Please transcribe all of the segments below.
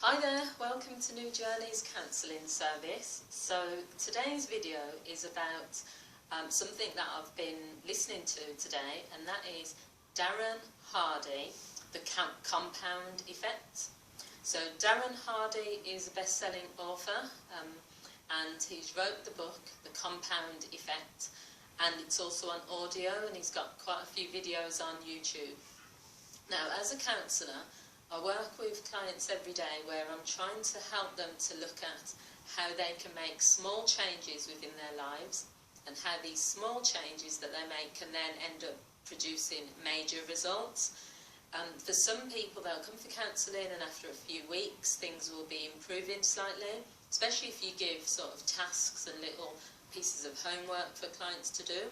Hi there, welcome to New Journeys Counselling Service. So today's video is about something that I've been listening to today, and that is Darren Hardy, The Compound Effect. So Darren Hardy is a best-selling author and he's wrote the book The Compound Effect, and it's also on audio, and he's got quite a few videos on YouTube. Now, as a counsellor, I work with clients every day where I'm trying to help them to look at how they can make small changes within their lives, and how these small changes that they make can then end up producing major results. For some people, they'll come for counselling and after a few weeks things will be improving slightly, especially if you give sort of tasks and little pieces of homework for clients to do.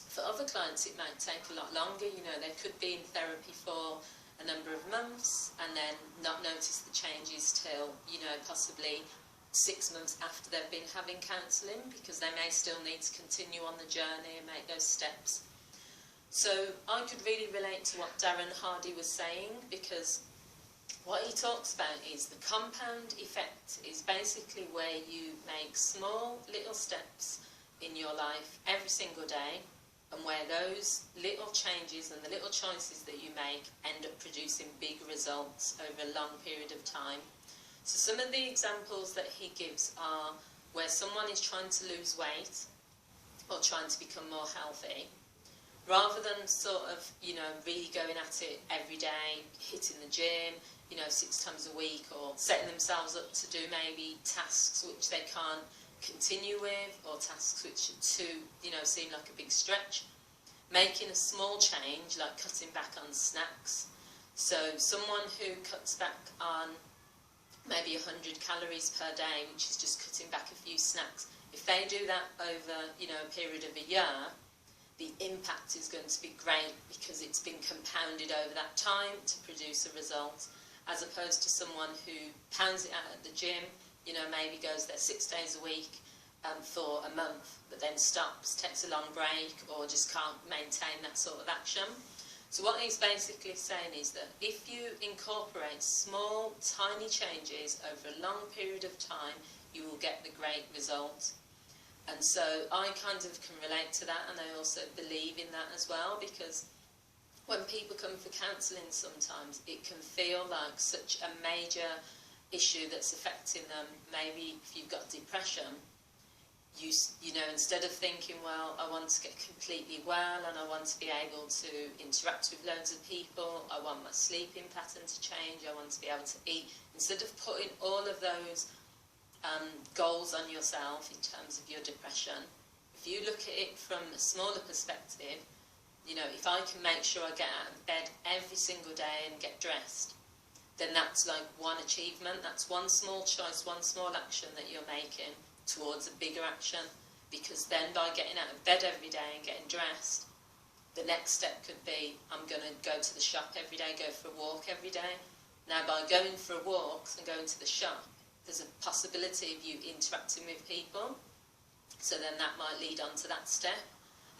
For other clients it might take a lot longer. You know, they could be in therapy for a number of months and then not notice the changes till, you know, possibly 6 months after they've been having counselling, because they may still need to continue on the journey and make those steps. So I could really relate to what Darren Hardy was saying, because what he talks about is the compound effect is basically where you make small little steps in your life every single day, and where those little changes and the little choices that you make end up producing big results over a long period of time. So some of the examples that he gives are where someone is trying to lose weight or trying to become more healthy. Rather than sort of, you know, really going at it every day, hitting the gym, you know, 6 times a week, or setting themselves up to do maybe tasks which they can't continue with, or tasks which are too, you know, seem like a big stretch. Making a small change, like cutting back on snacks. So someone who cuts back on maybe 100 calories per day, which is just cutting back a few snacks, if they do that over, you know, a period of a year, the impact is going to be great, because it's been compounded over that time to produce a result, as opposed to someone who pounds it out at the gym, you know, maybe goes there 6 days a week for a month, but then stops, takes a long break, or just can't maintain that sort of action. So what he's basically saying is that if you incorporate small, tiny changes over a long period of time, you will get the great result. And so I kind of can relate to that, and I also believe in that as well, because when people come for counselling sometimes it can feel like such a major issue that's affecting them. Maybe if you've got depression, you know, instead of thinking, well, I want to get completely well and I want to be able to interact with loads of people, I want my sleeping pattern to change, I want to be able to eat, instead of putting all of those goals on yourself in terms of your depression, if you look at it from a smaller perspective, you know, if I can make sure I get out of bed every single day and get dressed, then that's like one achievement. That's one small choice, one small action that you're making towards a bigger action. Because then by getting out of bed every day and getting dressed, the next step could be, I'm going to go to the shop every day, go for a walk every day. Now by going for a walk and going to the shop, there's a possibility of you interacting with people, so then that might lead on to that step.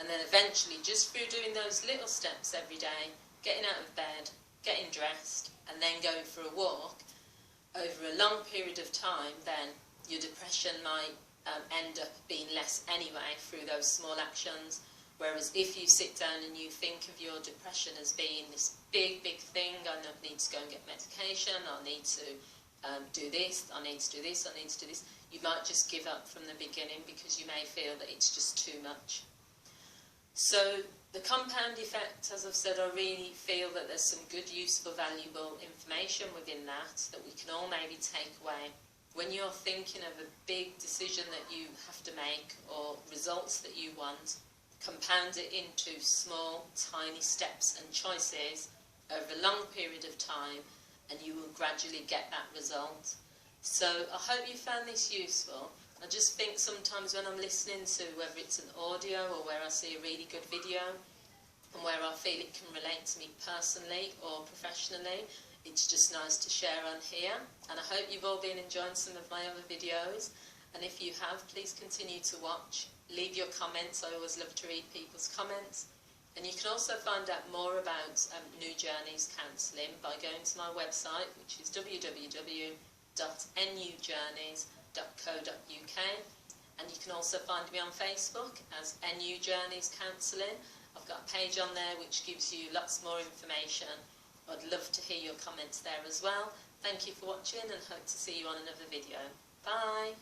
And then eventually, just through doing those little steps every day, getting out of bed, getting dressed, and then going for a walk, over a long period of time, then your depression might end up being less anyway through those small actions. Whereas if you sit down and you think of your depression as being this big, big thing, I need to go and get medication, I need to do this, I need to do this, I need to do this, you might just give up from the beginning because you may feel that it's just too much. So the compound effect, as I've said, I really feel that there's some good, useful, valuable information within that we can all maybe take away. When you're thinking of a big decision that you have to make, or results that you want, compound it into small, tiny steps and choices over a long period of time, and you will gradually get that result. So I hope you found this useful. I just think sometimes when I'm listening to, whether it's an audio or where I see a really good video, and where I feel it can relate to me personally or professionally, it's just nice to share on here. And I hope you've all been enjoying some of my other videos, and if you have, please continue to watch. Leave your comments, I always love to read people's comments. And you can also find out more about New Journeys Counselling by going to my website, which is www.nujourneys.co.uk. And you can also find me on Facebook as NU Journeys Counselling. I've got a page on there which gives you lots more information. I'd love to hear your comments there as well. Thank you for watching and hope to see you on another video. Bye!